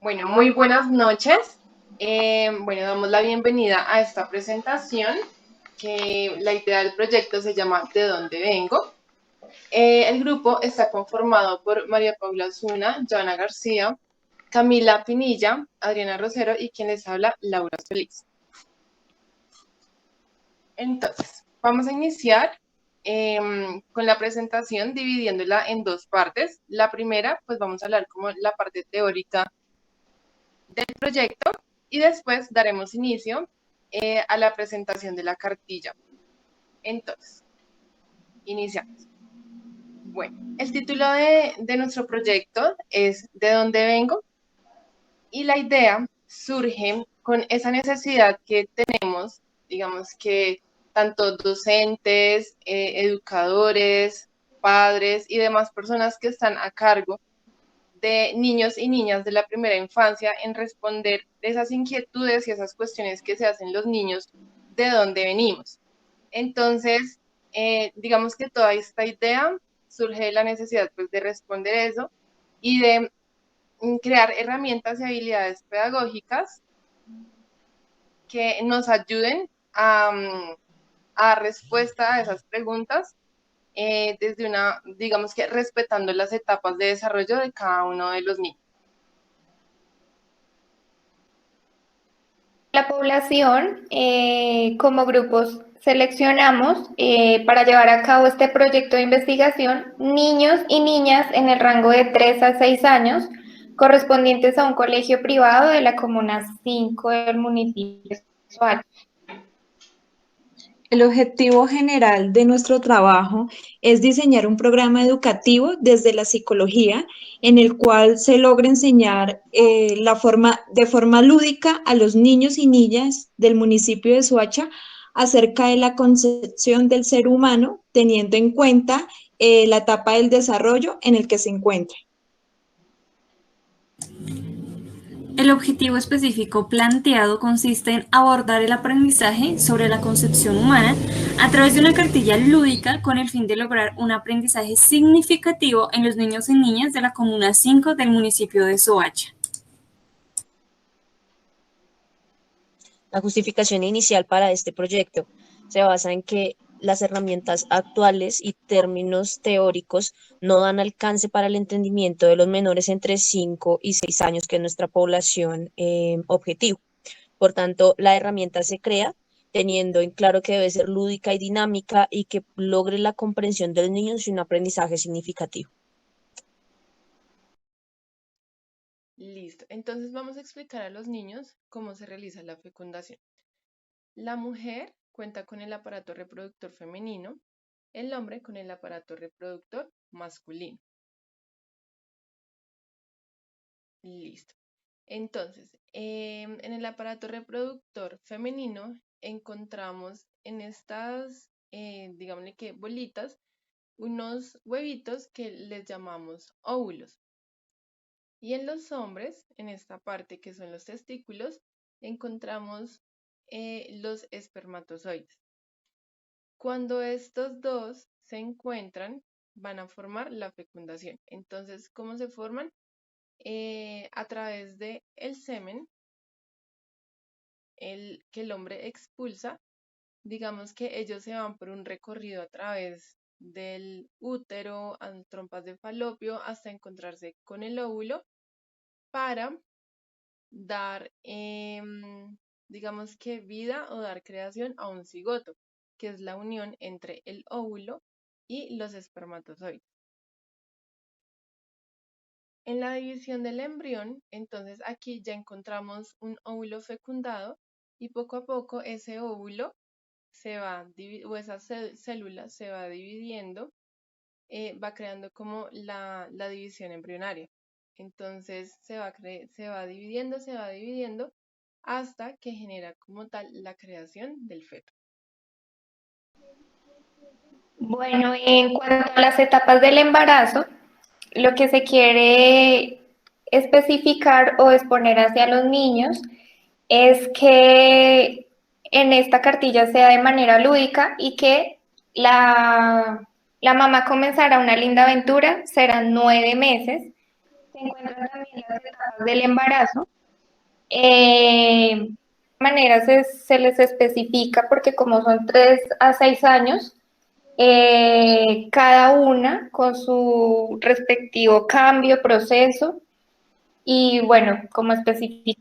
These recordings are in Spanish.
Bueno, muy buenas noches. Bueno, damos la bienvenida a esta presentación, que la idea del proyecto se llama ¿De dónde vengo? El grupo está conformado por María Paula Zuna, Joana García, Camila Pinilla, Adriana Rosero y quien les habla, Laura Solís. Entonces, vamos a iniciar con la presentación dividiéndola en dos partes. La primera, pues vamos a hablar como la parte teórica del proyecto y después daremos inicio a la presentación de la cartilla. Entonces, iniciamos. Bueno, el título de nuestro proyecto es ¿De dónde vengo? Y la idea surge con esa necesidad que tenemos, digamos que tanto docentes, educadores, padres y demás personas que están a cargo de niños y niñas de la primera infancia en responder esas inquietudes y esas cuestiones que se hacen los niños de dónde venimos. Entonces, digamos que toda esta idea surge de la necesidad pues, de responder eso y de crear herramientas y habilidades pedagógicas que nos ayuden a dar respuesta a esas preguntas desde una, digamos que respetando las etapas de desarrollo de cada uno de los niños. La población, como grupos, seleccionamos para llevar a cabo este proyecto de investigación niños y niñas en el rango de 3 a 6 años, correspondientes a un colegio privado de la Comuna 5 del municipio de Soacha. El objetivo general de nuestro trabajo es diseñar un programa educativo desde la psicología en el cual se logra enseñar de forma lúdica a los niños y niñas del municipio de Soacha acerca de la concepción del ser humano, teniendo en cuenta la etapa del desarrollo en el que se encuentra. El objetivo específico planteado consiste en abordar el aprendizaje sobre la concepción humana a través de una cartilla lúdica con el fin de lograr un aprendizaje significativo en los niños y niñas de la Comuna 5 del municipio de Soacha. La justificación inicial para este proyecto se basa en que las herramientas actuales y términos teóricos no dan alcance para el entendimiento de los menores entre 5 y 6 años, que es nuestra población objetivo. Por tanto, la herramienta se crea teniendo en claro que debe ser lúdica y dinámica y que logre la comprensión de los niños y un aprendizaje significativo. Listo. Entonces vamos a explicar a los niños cómo se realiza la fecundación. La mujer cuenta con el aparato reproductor femenino, el hombre con el aparato reproductor masculino. Listo. Entonces, en el aparato reproductor femenino encontramos en estas, digámosle que bolitas, unos huevitos que les llamamos óvulos. Y en los hombres, en esta parte que son los testículos, encontramos los espermatozoides. Cuando estos dos se encuentran, van a formar la fecundación. Entonces, ¿cómo se forman? A través del semen que el hombre expulsa, digamos que ellos se van por un recorrido a través del útero, a trompas de falopio, hasta encontrarse con el óvulo para dar, digamos que vida o dar creación a un cigoto, que es la unión entre el óvulo y los espermatozoides. En la división del embrión, entonces aquí ya encontramos un óvulo fecundado y poco a poco ese óvulo se va, o esa célula se va dividiendo, va creando como la división embrionaria. Entonces se va dividiendo hasta que genera como tal la creación del feto. Bueno, en cuanto a las etapas del embarazo, lo que se quiere especificar o exponer hacia los niños es que en esta cartilla sea de manera lúdica y que la mamá comenzará una linda aventura, serán 9 meses, encuentran también las etapas del embarazo. De manera se les especifica porque como son 3 a 6 años, cada una con su respectivo cambio, proceso y bueno, como especifica.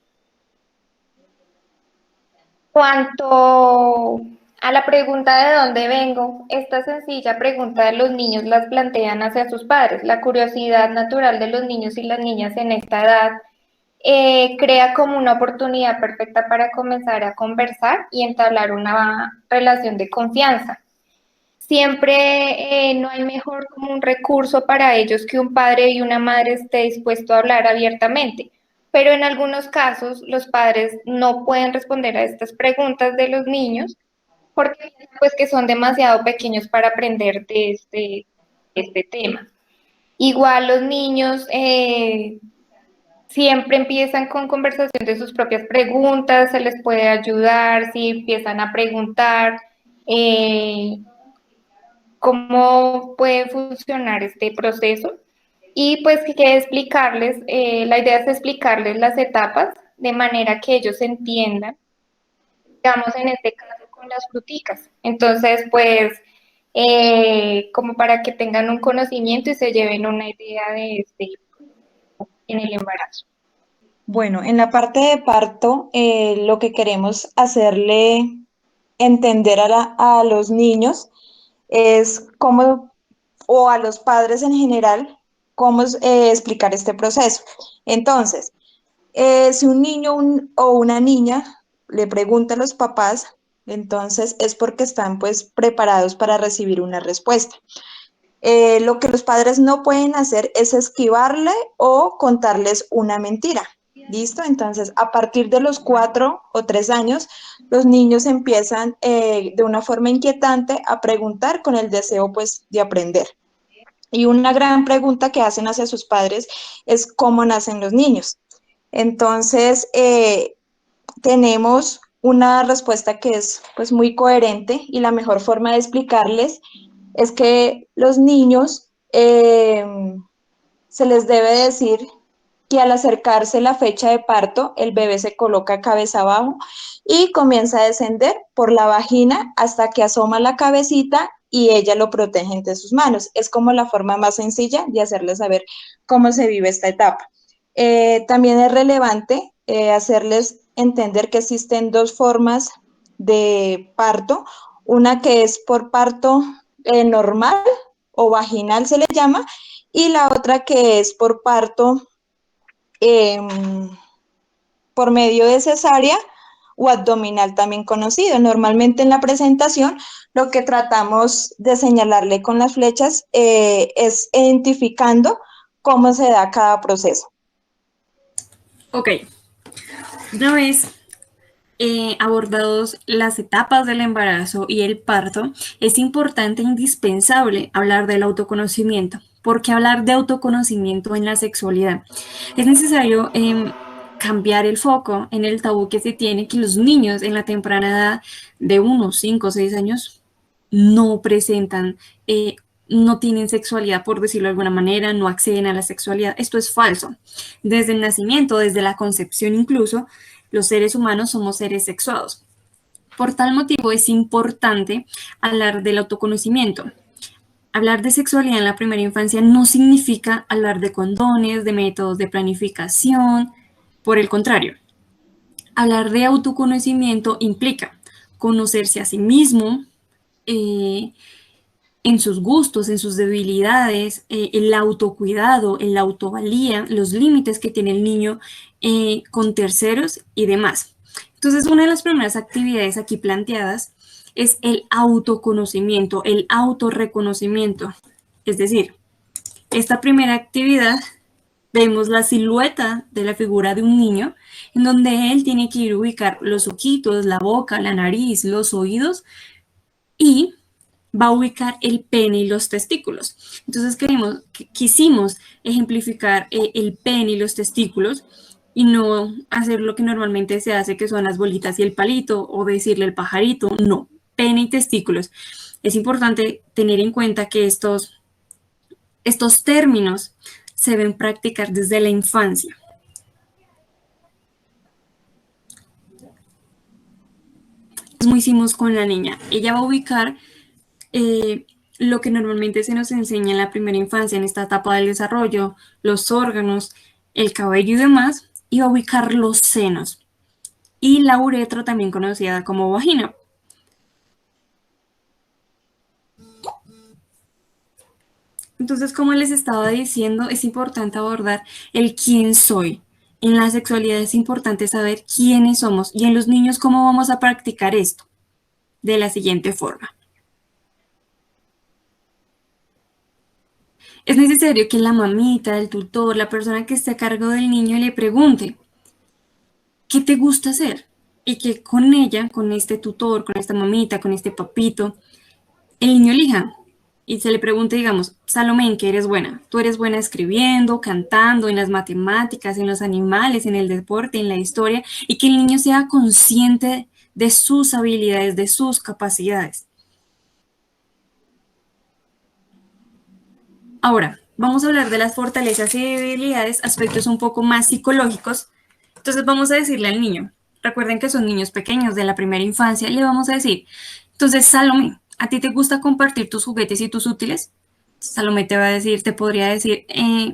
Cuanto a la pregunta de dónde vengo, esta sencilla pregunta de los niños las plantean hacia sus padres. La curiosidad natural de los niños y las niñas en esta edad crea como una oportunidad perfecta para comenzar a conversar y entablar una relación de confianza. Siempre no hay mejor como un recurso para ellos que un padre y una madre esté dispuesto a hablar abiertamente, pero en algunos casos los padres no pueden responder a estas preguntas de los niños porque pues que son demasiado pequeños para aprender de este tema. Igual los niños siempre empiezan con conversación de sus propias preguntas, se les puede ayudar si empiezan a preguntar cómo puede funcionar este proceso y pues que explicarles, la idea es explicarles las etapas de manera que ellos entiendan, digamos en este caso con las fruticas. Entonces pues como para que tengan un conocimiento y se lleven una idea de en el embarazo. Bueno, en la parte de parto, lo que queremos hacerle entender a los niños es cómo, o a los padres en general, cómo explicar este proceso. Entonces, si un niño o una niña le pregunta a los papás, entonces es porque están pues preparados para recibir una respuesta. Lo que los padres no pueden hacer es esquivarle o contarles una mentira. ¿Listo? Entonces, a partir de los 4 o 3 años, los niños empiezan de una forma inquietante a preguntar con el deseo, pues, de aprender. Y una gran pregunta que hacen hacia sus padres es cómo nacen los niños. Entonces, tenemos una respuesta que es, pues, muy coherente y la mejor forma de explicarles es que los niños se les debe decir que al acercarse la fecha de parto, el bebé se coloca cabeza abajo y comienza a descender por la vagina hasta que asoma la cabecita y ella lo protege entre sus manos. Es como la forma más sencilla de hacerles saber cómo se vive esta etapa. También es relevante hacerles entender que existen 2 formas de parto, una que es por parto normal o vaginal se le llama, y la otra que es por parto por medio de cesárea o abdominal también conocido. Normalmente en la presentación lo que tratamos de señalarle con las flechas es identificando cómo se da cada proceso. Ok, una vez abordados las etapas del embarazo y el parto, es importante e indispensable hablar del autoconocimiento. ¿Por qué hablar de autoconocimiento en la sexualidad? Es necesario cambiar el foco en el tabú que se tiene que los niños en la temprana edad de unos 5 o 6 años no presentan, no tienen sexualidad, por decirlo de alguna manera, no acceden a la sexualidad. Esto es falso. Desde el nacimiento, desde la concepción incluso, los seres humanos somos seres sexuados. Por tal motivo es importante hablar del autoconocimiento. Hablar de sexualidad en la primera infancia no significa hablar de condones, de métodos de planificación, por el contrario. Hablar de autoconocimiento implica conocerse a sí mismo, en sus gustos, en sus debilidades, el autocuidado, la autovalía, los límites que tiene el niño con terceros y demás. Entonces, una de las primeras actividades aquí planteadas es el autoconocimiento, el autorreconocimiento. Es decir, esta primera actividad vemos la silueta de la figura de un niño en donde él tiene que ir a ubicar los ojitos, la boca, la nariz, los oídos y va a ubicar el pene y los testículos. Entonces quisimos ejemplificar el pene y los testículos y no hacer lo que normalmente se hace, que son las bolitas y el palito, o decirle el pajarito. No, pene y testículos. Es importante tener en cuenta que estos términos se deben practicar desde la infancia. Como hicimos con la niña, ella va a ubicar lo que normalmente se nos enseña en la primera infancia, en esta etapa del desarrollo, los órganos, el cabello y demás, y va a ubicar los senos y la uretra, también conocida como vagina. Entonces, como les estaba diciendo, es importante abordar el quién soy. En la sexualidad es importante saber quiénes somos, y en los niños, ¿cómo vamos a practicar esto? De la siguiente forma. Es necesario que la mamita, el tutor, la persona que esté a cargo del niño le pregunte, ¿qué te gusta hacer? Y que con ella, con este tutor, con esta mamita, con este papito, el niño elija y se le pregunte, digamos, Salomé, ¿en qué eres buena? Tú eres buena escribiendo, cantando, en las matemáticas, en los animales, en el deporte, en la historia, y que el niño sea consciente de sus habilidades, de sus capacidades. Ahora, vamos a hablar de las fortalezas y debilidades, aspectos un poco más psicológicos. Entonces vamos a decirle al niño, recuerden que son niños pequeños de la primera infancia, le vamos a decir, entonces Salomé, ¿a ti te gusta compartir tus juguetes y tus útiles? Salomé te va a decir, te podría decir,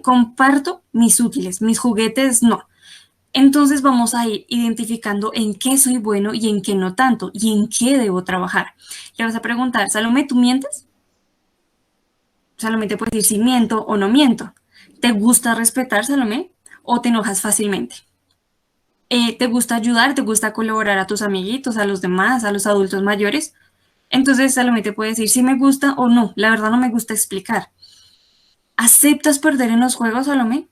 comparto mis útiles, mis juguetes no. Entonces vamos a ir identificando en qué soy bueno y en qué no tanto, y en qué debo trabajar. Le vas a preguntar, Salomé, ¿tú mientes? Salomé te puede decir si miento o no miento. ¿Te gusta respetar, Salomé? ¿O te enojas fácilmente? ¿Te gusta ayudar? ¿Te gusta colaborar a tus amiguitos, a los demás, a los adultos mayores? Entonces Salomé te puede decir si me gusta o no. La verdad no me gusta explicar. ¿Aceptas perder en los juegos, Salomé?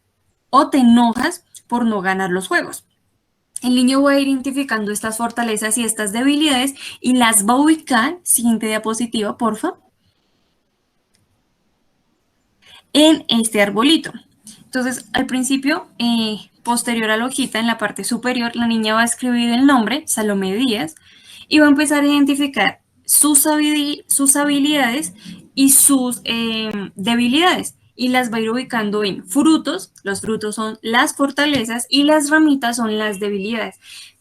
¿O te enojas por no ganar los juegos? El niño va a ir identificando estas fortalezas y estas debilidades y las va a ubicar, siguiente diapositiva, porfa, en este arbolito. Entonces, al principio, posterior a la hojita, en la parte superior, la niña va a escribir el nombre, Salomé Díaz, y va a empezar a identificar sus habilidades y sus debilidades, y las va a ir ubicando en frutos. Los frutos son las fortalezas y las ramitas son las debilidades.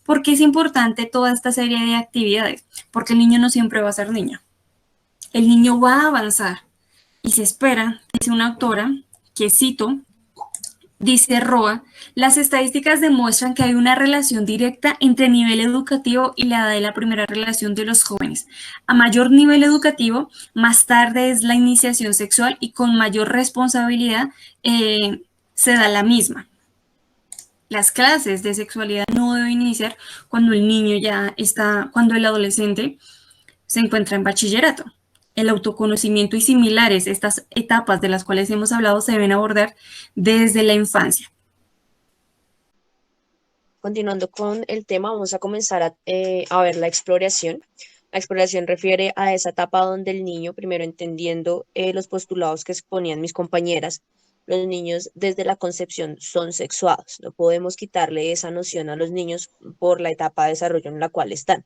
¿Por qué es importante toda esta serie de actividades? Porque el niño no siempre va a ser niño. El niño va a avanzar y se espera, dice una autora, que cito, dice Roa, las estadísticas demuestran que hay una relación directa entre nivel educativo y la edad de la primera relación de los jóvenes. A mayor nivel educativo, más tarde es la iniciación sexual y con mayor responsabilidad se da la misma. Las clases de sexualidad no deben iniciar cuando el niño ya está, cuando el adolescente se encuentra en bachillerato. El autoconocimiento y similares, estas etapas de las cuales hemos hablado, se deben abordar desde la infancia. Continuando con el tema, vamos a comenzar a ver la exploración. La exploración refiere a esa etapa donde el niño, primero entendiendo los postulados que exponían mis compañeras, los niños desde la concepción son sexuados. No podemos quitarle esa noción a los niños por la etapa de desarrollo en la cual están.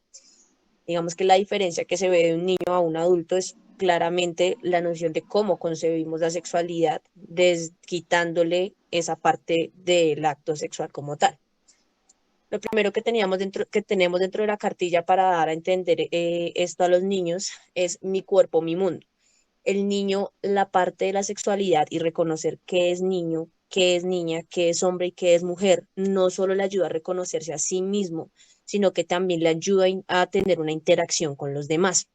Digamos que la diferencia que se ve de un niño a un adulto es claramente la noción de cómo concebimos la sexualidad, quitándole esa parte del acto sexual como tal. Lo primero que tenemos dentro de la cartilla para dar a entender esto a los niños es mi cuerpo, mi mundo. El niño, la parte de la sexualidad y reconocer qué es niño, qué es niña, qué es hombre y qué es mujer, no solo le ayuda a reconocerse a sí mismo, sino que también le ayuda a tener una interacción con los demás.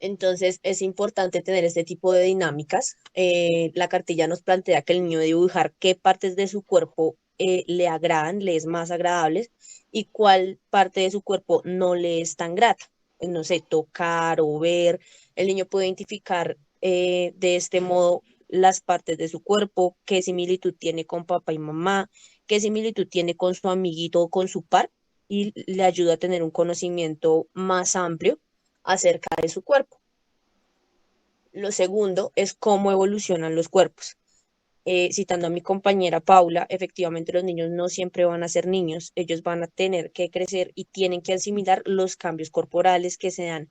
Entonces es importante tener este tipo de dinámicas. La cartilla nos plantea que el niño debe dibujar qué partes de su cuerpo le agradan, le es más agradables y cuál parte de su cuerpo no le es tan grata. No sé, tocar o ver. El niño puede identificar de este modo las partes de su cuerpo, qué similitud tiene con papá y mamá, qué similitud tiene con su amiguito o con su par, y le ayuda a tener un conocimiento más amplio acerca de su cuerpo. Lo segundo es cómo evolucionan los cuerpos. Citando a mi compañera Paula, efectivamente los niños no siempre van a ser niños, ellos van a tener que crecer y tienen que asimilar los cambios corporales que se dan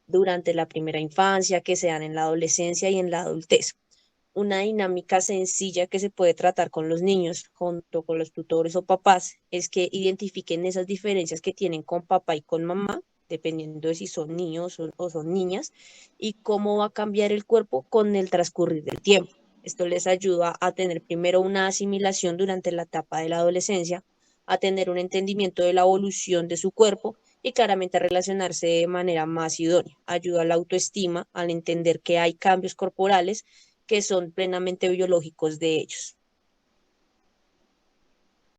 durante la primera infancia, que se dan en la adolescencia y en la adultez. una dinámica sencilla que se puede tratar con los niños, junto con los tutores o papás, es que identifiquen esas diferencias que tienen con papá y con mamá, dependiendo de si son niños o son niñas, y cómo va a cambiar el cuerpo con el transcurrir del tiempo. Esto les ayuda a tener primero una asimilación durante la etapa de la adolescencia, a tener un entendimiento de la evolución de su cuerpo y claramente a relacionarse de manera más idónea. Ayuda a la autoestima, al entender que hay cambios corporales que son plenamente biológicos de ellos.